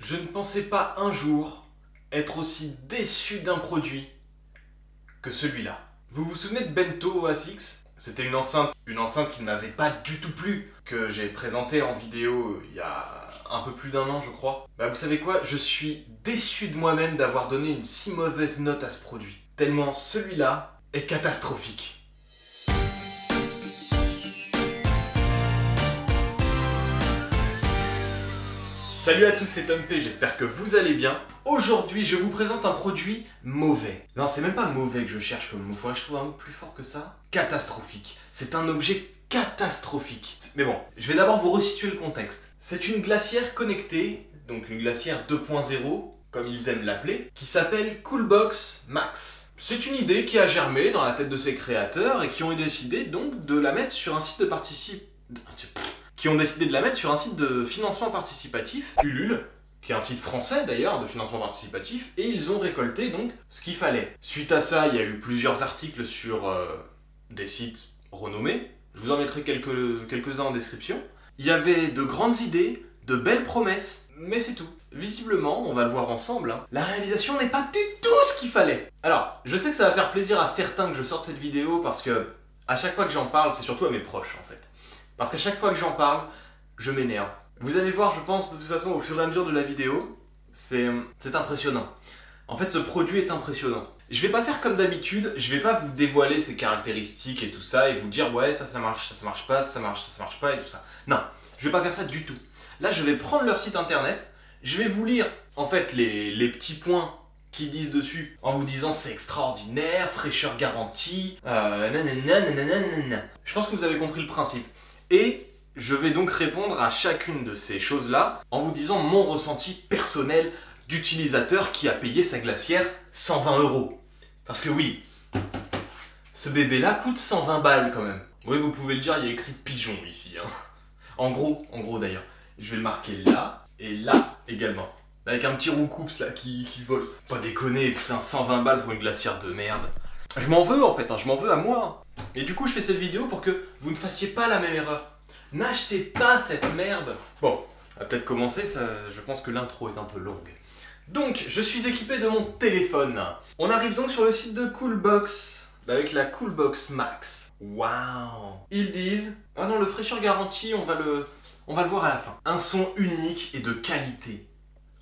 Je ne pensais pas un jour être aussi déçu d'un produit que celui-là. Vous vous souvenez de Bento OS-X? C'était une enceinte qui ne m'avait pas du tout plu, que j'ai présentée en vidéo il y a un peu plus d'1 an je crois. Bah vous savez quoi, je suis déçu de moi-même d'avoir donné une si mauvaise note à ce produit. Tellement celui-là est catastrophique. Salut à tous, c'est Tom P, j'espère que vous allez bien. Aujourd'hui, je vous présente un produit mauvais. Non, c'est même pas mauvais que je cherche comme mot, faudrait que je trouve un mot plus fort que ça. Catastrophique. C'est un objet catastrophique. Mais bon, je vais d'abord vous resituer le contexte. C'est une glacière connectée, donc une glacière 2.0, comme ils aiment l'appeler, qui s'appelle Coolbox Max. C'est une idée qui a germé dans la tête de ses créateurs et qui ont décidé donc de la mettre sur un site de financement participatif, Ulule, qui est un site français d'ailleurs de financement participatif, et ils ont récolté donc ce qu'il fallait. Suite à ça, il y a eu plusieurs articles sur des sites renommés, je vous en mettrai quelques-uns en description. Il y avait de grandes idées, de belles promesses, mais c'est tout. Visiblement, on va le voir ensemble, hein, la réalisation n'est pas du tout ce qu'il fallait. Alors, je sais que ça va faire plaisir à certains que je sorte cette vidéo parce que à chaque fois que j'en parle, c'est surtout à mes proches en fait. Parce qu'à chaque fois que j'en parle, je m'énerve. Vous allez voir, je pense, de toute façon, au fur et à mesure de la vidéo, c'est impressionnant. En fait, ce produit est impressionnant. Je vais pas faire comme d'habitude, je vais pas vous dévoiler ses caractéristiques et tout ça, et vous dire, ouais, ça marche pas, ça marche pas, et tout ça. Non, je vais pas faire ça du tout. Là, je vais prendre leur site internet, je vais vous lire, en fait, les petits points qu'ils disent dessus, en vous disant c'est extraordinaire, fraîcheur garantie, nanana. Je pense que vous avez compris le principe. Et je vais donc répondre à chacune de ces choses-là en vous disant mon ressenti personnel d'utilisateur qui a payé sa glacière 120 €. Parce que oui, ce bébé-là coûte 120 balles quand même. Oui, vous pouvez le dire, il y a écrit pigeon ici. Hein. En gros d'ailleurs. Je vais le marquer là et là également. Avec un petit roucoups là qui vole. Pas déconner, putain, 120 balles pour une glacière de merde. Je m'en veux en fait, hein, je m'en veux à moi. Et du coup, je fais cette vidéo pour que vous ne fassiez pas la même erreur. N'achetez pas cette merde. Bon, on va peut-être commencer, je pense que l'intro est un peu longue. Donc, je suis équipé de mon téléphone. On arrive donc sur le site de Coolbox, avec la Coolbox Max. Waouh. Ils disent... Ah non, le fraîcheur garanti, on va le voir à la fin. Un son unique et de qualité.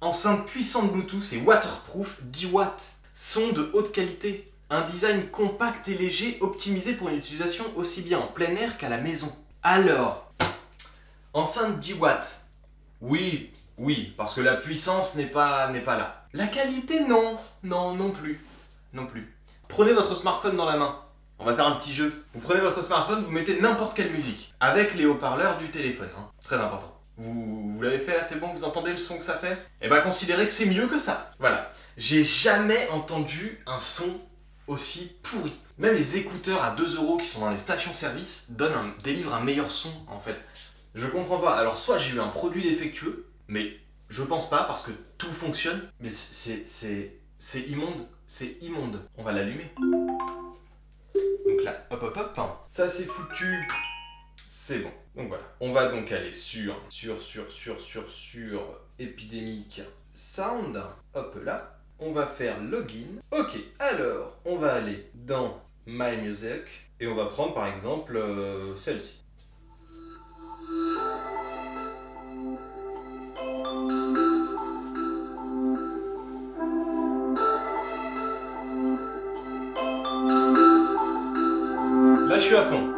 Enceinte puissante Bluetooth et waterproof 10 watts. Son de haute qualité. Un design compact et léger optimisé pour une utilisation aussi bien en plein air qu'à la maison. Alors, enceinte 10 watts. Oui, parce que la puissance n'est pas là. La qualité, non plus. Prenez votre smartphone dans la main. On va faire un petit jeu. Vous prenez votre smartphone, vous mettez n'importe quelle musique. Avec les haut-parleurs du téléphone, hein. Très important. Vous l'avez fait là, c'est bon, vous entendez le son que ça fait? Eh ben considérez que c'est mieux que ça. Voilà. J'ai jamais entendu un son aussi pourri. Même les écouteurs à 2 € qui sont dans les stations-service délivrent un meilleur son en fait. Je comprends pas. Alors soit j'ai eu un produit défectueux, mais je pense pas parce que tout fonctionne. Mais c'est immonde. On va l'allumer. Donc là, hop. Ça c'est foutu. C'est bon. Donc voilà. On va donc aller sur Epidemic Sound. Hop là. On va faire login. Ok, alors on va aller dans My Music et on va prendre par exemple celle-ci. Là je suis à fond.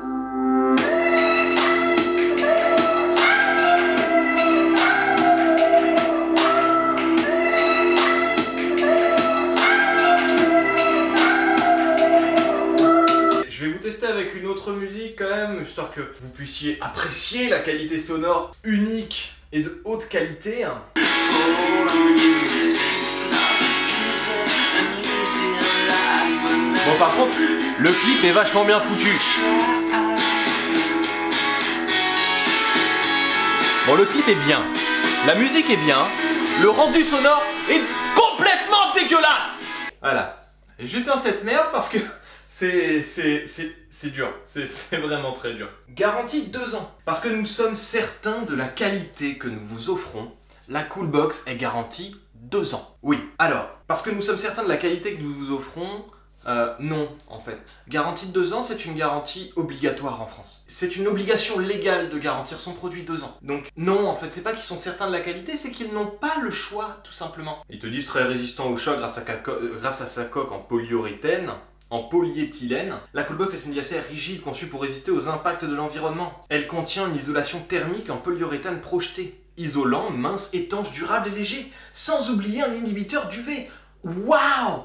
Avec une autre musique quand même, histoire que vous puissiez apprécier la qualité sonore unique et de haute qualité. Bon par contre, le clip est vachement bien foutu. Bon le clip est bien, la musique est bien, le rendu sonore est complètement dégueulasse. Voilà, j'éteins cette merde parce que c'est dur, c'est vraiment très dur. Garantie 2 ans, parce que nous sommes certains de la qualité que nous vous offrons, la Coolbox est garantie 2 ans. Oui, alors, parce que nous sommes certains de la qualité que nous vous offrons, non, en fait. Garantie de 2 ans, c'est une garantie obligatoire en France. C'est une obligation légale de garantir son produit 2 ans. Donc non, en fait, c'est pas qu'ils sont certains de la qualité, c'est qu'ils n'ont pas le choix, tout simplement. Ils te disent très résistant au choc grâce à sa coque en polyuréthane. En polyéthylène, la Coolbox est une glacière rigide conçue pour résister aux impacts de l'environnement. Elle contient une isolation thermique en polyuréthane projeté, isolant, mince, étanche, durable et léger, sans oublier un inhibiteur d'UV. Waouh!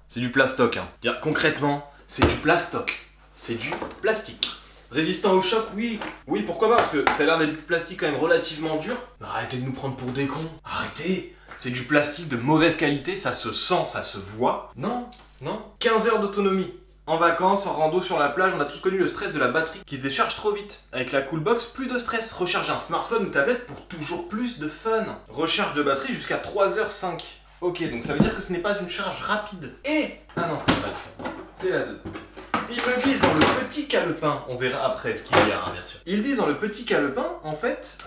C'est du plastoc, hein. Concrètement, c'est du plastoc. C'est du plastique. Résistant au choc, oui. Oui, pourquoi pas, parce que ça a l'air d'être du plastique quand même relativement dur. Mais arrêtez de nous prendre pour des cons. Arrêtez! C'est du plastique de mauvaise qualité, ça se sent, ça se voit. Non, non. 15 heures d'autonomie. En vacances, en rando sur la plage, on a tous connu le stress de la batterie qui se décharge trop vite. Avec la Coolbox, plus de stress. Recharger un smartphone ou tablette pour toujours plus de fun. Recharge de batterie jusqu'à 3h05. Ok, donc ça veut dire que ce n'est pas une charge rapide. Et... Ah non, c'est pas le c'est la 2. Ils me disent dans le petit calepin, on verra après ce qu'il y a, hein, bien sûr. Ils disent dans le petit calepin, en fait,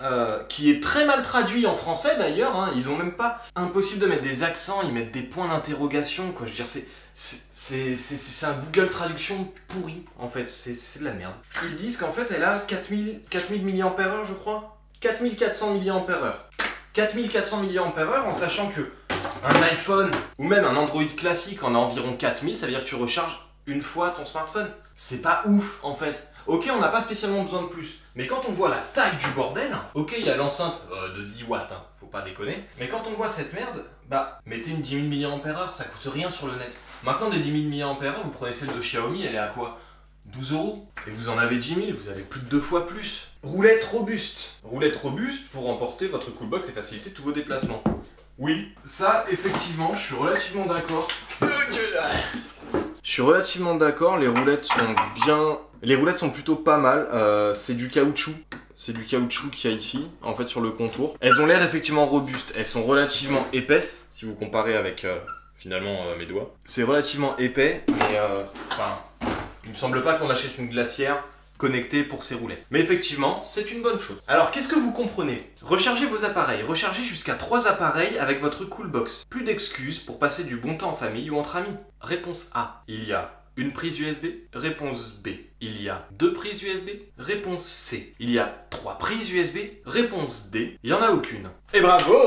qui est très mal traduit en français d'ailleurs, hein, ils ont même pas impossible de mettre des accents, ils mettent des points d'interrogation, quoi. Je veux dire, c'est un Google Traduction pourri, en fait, c'est de la merde. Ils disent qu'en fait, elle a 4000 mAh, je crois. 4400 mAh. 4400 mAh, en sachant que un iPhone ou même un Android classique en a environ 4000, ça veut dire que tu recharges une fois ton smartphone. C'est pas ouf en fait. Ok, on n'a pas spécialement besoin de plus, mais quand on voit la taille du bordel, ok, il y a l'enceinte de 10 watts, hein, faut pas déconner, mais quand on voit cette merde, bah, mettez une 10 000 mAh, ça coûte rien sur le net. Maintenant, des 10 000 mAh, vous prenez celle de Xiaomi, elle est à quoi? 12 €. Et vous en avez 10 000, vous avez plus de 2 fois plus. Roulette robuste. Roulette robuste pour emporter votre Coolbox et faciliter tous vos déplacements. Oui, ça, effectivement, je suis relativement d'accord. Je suis relativement d'accord, les roulettes sont bien... Les roulettes sont plutôt pas mal, c'est du caoutchouc. C'est du caoutchouc qu'il y a ici, en fait, sur le contour. Elles ont l'air effectivement robustes, elles sont relativement épaisses, si vous comparez avec, finalement, mes doigts. C'est relativement épais, mais, enfin, il me semble pas qu'on achète une glacière connectée pour ces roulettes. Mais effectivement, c'est une bonne chose. Alors, qu'est-ce que vous comprenez? Rechargez vos appareils, rechargez jusqu'à 3 appareils avec votre Coolbox. Plus d'excuses pour passer du bon temps en famille ou entre amis. Réponse A, il y a une prise USB. Réponse B, il y a 2 prises USB. Réponse C, il y a 3 prises USB. Réponse D, il n'y en a aucune. Et bravo!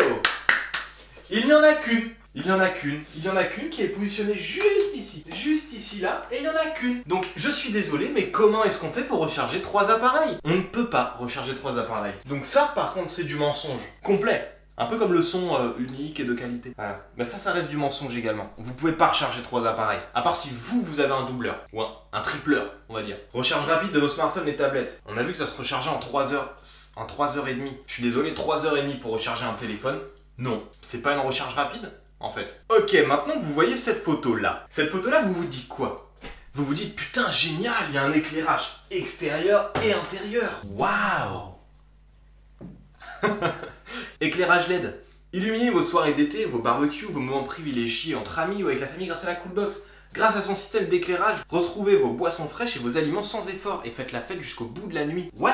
Il n'y en a qu'une. Il n'y en a qu'une. Il y en a qu'une qui est positionnée juste ici. Juste ici là, et il n'y en a qu'une. Donc je suis désolé, mais comment est-ce qu'on fait pour recharger 3 appareils? On ne peut pas recharger 3 appareils. Donc ça par contre c'est du mensonge. Complet. Un peu comme le son unique et de qualité. Voilà. Ben ça reste du mensonge également. Vous pouvez pas recharger 3 appareils. À part si vous avez un doubleur. Ou un tripleur, on va dire. Recharge rapide de vos smartphones et tablettes. On a vu que ça se rechargeait en 3 heures. En 3 heures et demie. Je suis désolé, 3 heures et demie pour recharger un téléphone. Non. C'est pas une recharge rapide en fait. Ok, maintenant que vous voyez cette photo-là. Cette photo-là, vous vous dites quoi? Vous vous dites, putain, génial, il y a un éclairage extérieur et intérieur. Waouh! Éclairage LED. Illuminez vos soirées d'été, vos barbecues, vos moments privilégiés entre amis ou avec la famille grâce à la Coolbox. Grâce à son système d'éclairage, retrouvez vos boissons fraîches et vos aliments sans effort et faites la fête jusqu'au bout de la nuit. Ouais.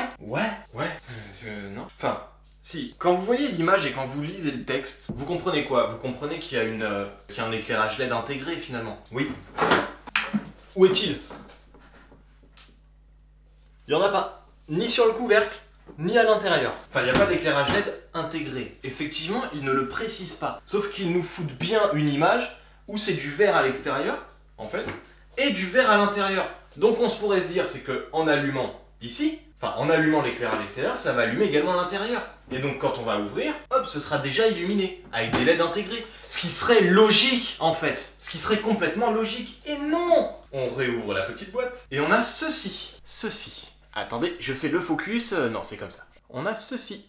Non. Enfin, si. Quand vous voyez l'image et quand vous lisez le texte, vous comprenez quoi? Vous comprenez qu'il y a qu'il y a un éclairage LED intégré finalement. Oui. Où est-il? Il n'y en a pas. Ni sur le couvercle, ni à l'intérieur. Enfin, il n'y a pas d'éclairage LED intégré. Effectivement, ils ne le précisent pas. Sauf qu'ils nous foutent bien une image où c'est du vert à l'extérieur, en fait, et du vert à l'intérieur. Donc on se pourrait se dire, c'est que en allumant ici, enfin en allumant l'éclairage extérieur, ça va allumer également à l'intérieur. Et donc quand on va ouvrir, hop, ce sera déjà illuminé, avec des LED intégrés. Ce qui serait logique, en fait. Ce qui serait complètement logique. Et non! On réouvre la petite boîte, et on a ceci. Ceci. Attendez, je fais le focus. Non, c'est comme ça. On a ceci.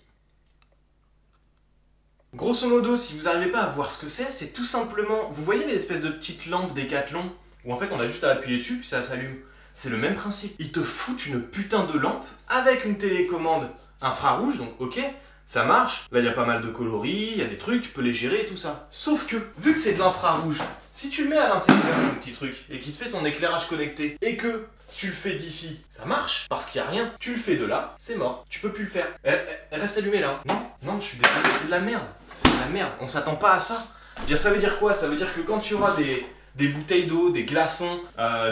Grosso modo, si vous n'arrivez pas à voir ce que c'est tout simplement... Vous voyez les espèces de petites lampes Décathlon où en fait on a juste à appuyer dessus puis ça s'allume. C'est le même principe. Ils te foutent une putain de lampe avec une télécommande infrarouge, donc ok, ça marche. Là, il y a pas mal de coloris, il y a des trucs, tu peux les gérer et tout ça. Sauf que, vu que c'est de l'infrarouge, si tu le mets à l'intérieur, ton petit truc, et qu'il te fait ton éclairage connecté, et que Tu le fais d'ici, ça marche, parce qu'il n'y a rien. Tu le fais de là, c'est mort. Tu peux plus le faire. Elle reste allumée là. Non, je suis désolé, c'est de la merde. C'est de la merde, on s'attend pas à ça. Je veux dire, ça veut dire quoi? Ça veut dire que quand tu auras des bouteilles d'eau, des glaçons,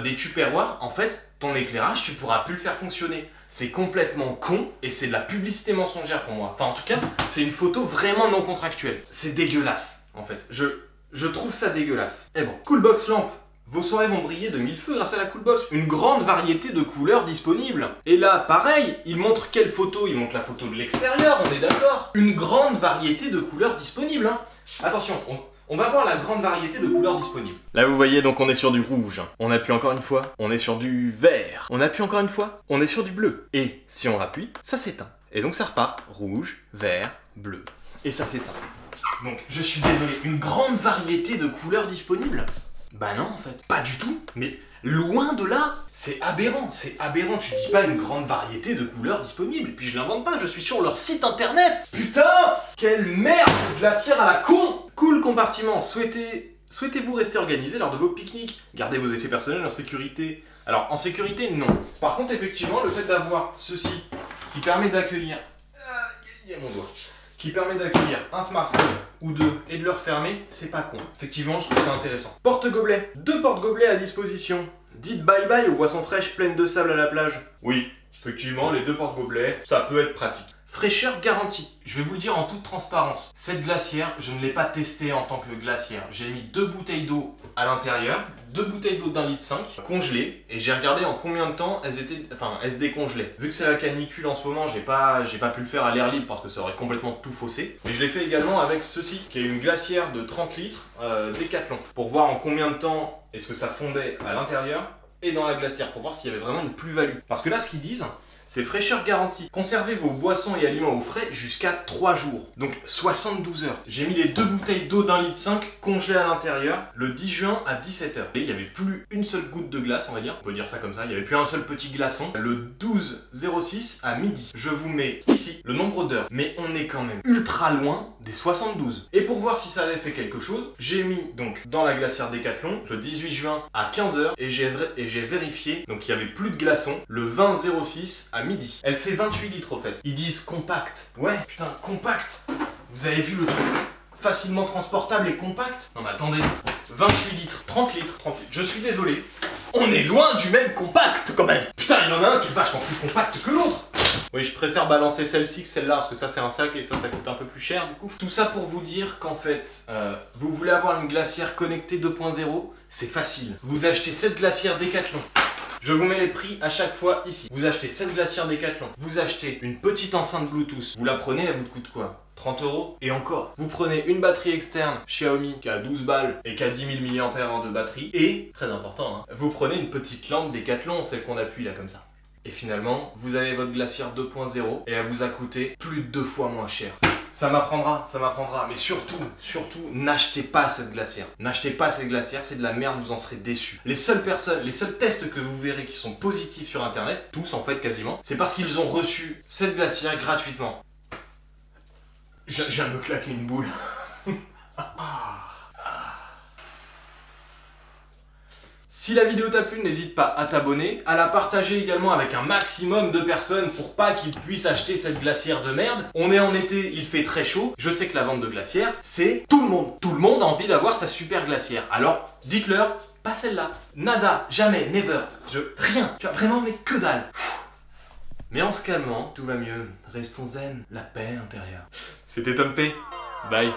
des tupperwares, en fait, ton éclairage, tu pourras plus le faire fonctionner. C'est complètement con et c'est de la publicité mensongère pour moi. Enfin, en tout cas, c'est une photo vraiment non contractuelle. C'est dégueulasse, en fait. Je trouve ça dégueulasse. Et bon, Coolbox lampe. Vos soirées vont briller de mille feux grâce à la Coolbox. Une grande variété de couleurs disponibles. Et là, pareil, il montre quelle photo? Il montre la photo de l'extérieur, on est d'accord. Une grande variété de couleurs disponibles. Hein. Attention, on va voir la grande variété de couleurs disponibles. Là, vous voyez, donc on est sur du rouge. On appuie encore une fois, on est sur du vert. On appuie encore une fois, on est sur du bleu. Et si on appuie, ça s'éteint. Et donc ça repart. Rouge, vert, bleu. Et ça s'éteint. Donc, je suis désolé, une grande variété de couleurs disponibles? Bah non, en fait, pas du tout. Mais loin de là, c'est aberrant, tu dis pas une grande variété de couleurs disponibles. Et puis je l'invente pas, je suis sur leur site internet. Putain, quelle merde, glacière à la con. Cool compartiment, souhaitez-vous rester organisé lors de vos pique-niques? Gardez vos effets personnels en sécurité. Alors, en sécurité, non. Par contre, effectivement, le fait d'avoir ceci qui permet d'accueillir... il y a mon doigt. Qui permet d'accueillir un smartphone ou deux et de le refermer, c'est pas con. Effectivement, je trouve ça intéressant. Porte-gobelets. 2 porte-gobelets à disposition. Dites bye-bye aux boissons fraîches pleines de sable à la plage. Oui, effectivement, les 2 porte-gobelets, ça peut être pratique. Fraîcheur garantie. Je vais vous le dire en toute transparence. Cette glacière, je ne l'ai pas testée en tant que glacière. J'ai mis 2 bouteilles d'eau à l'intérieur, 2 bouteilles d'eau d'1,5 litre, congelées, et j'ai regardé en combien de temps elles se décongelaient. Vu que c'est la canicule en ce moment, j'ai pas pu le faire à l'air libre parce que ça aurait complètement tout faussé. Mais je l'ai fait également avec ceci, qui est une glacière de 30 litres Décathlon, pour voir en combien de temps est-ce que ça fondait à l'intérieur et dans la glacière, pour voir s'il y avait vraiment une plus-value. Parce que là, ce qu'ils disent, c'est fraîcheur garantie. Conservez vos boissons et aliments au frais jusqu'à 3 jours. Donc 72 heures. J'ai mis les 2 bouteilles d'eau d'1,5 litre congelées à l'intérieur le 10 juin à 17 h. Et il n'y avait plus une seule goutte de glace, on va dire. On peut dire ça comme ça. Il n'y avait plus un seul petit glaçon. Le 12-06 à midi. Je vous mets ici le nombre d'heures. Mais on est quand même ultra loin des 72. Et pour voir si ça avait fait quelque chose, j'ai mis donc dans la glacière Décathlon le 18 juin à 15 h. Et j'ai vérifié. Donc il n'y avait plus de glaçons le 20-06 à midi. Elle fait 28 litres au fait. Ils disent compact. Ouais, putain, compact. Vous avez vu le truc facilement transportable et compact? Non mais attendez, 28 litres, 30 litres, 30 litres. Je suis désolé. On est loin du même compact quand même. Putain, il y en a un qui est vachement plus compact que l'autre. Oui, je préfère balancer celle-ci que celle-là parce que ça c'est un sac et ça coûte un peu plus cher du coup. Tout ça pour vous dire qu'en fait, vous voulez avoir une glacière connectée 2.0, c'est facile. Vous achetez cette glacière Décathlon. Je vous mets les prix à chaque fois ici. Vous achetez cette glacière Décathlon. Vous achetez une petite enceinte Bluetooth. Vous la prenez, elle vous coûte quoi? 30 €. Et encore, vous prenez une batterie externe Xiaomi qui a 12 balles et qui a 10 000 mAh de batterie. Et, très important, hein, vous prenez une petite lampe Décathlon, celle qu'on appuie là comme ça. Et finalement, vous avez votre glacière 2.0 et elle vous a coûté plus de 2 fois moins cher. Ça m'apprendra, mais surtout, n'achetez pas cette glacière. N'achetez pas cette glacière, c'est de la merde, vous en serez déçus. Les seules tests que vous verrez qui sont positifs sur internet, tous en fait quasiment, c'est parce qu'ils ont reçu cette glacière gratuitement. Je viens de me claquer une boule. Si la vidéo t'a plu, n'hésite pas à t'abonner, à la partager également avec un maximum de personnes pour pas qu'ils puissent acheter cette glacière de merde. On est en été, il fait très chaud. Je sais que la vente de glacière, c'est tout le monde. Tout le monde a envie d'avoir sa super glacière. Alors, dites-leur, pas celle-là. Nada, jamais, never. Rien. Tu vois, vraiment, mais que dalle. Mais en se calmant, tout va mieux. Restons zen, la paix intérieure. C'était Tom P. Bye.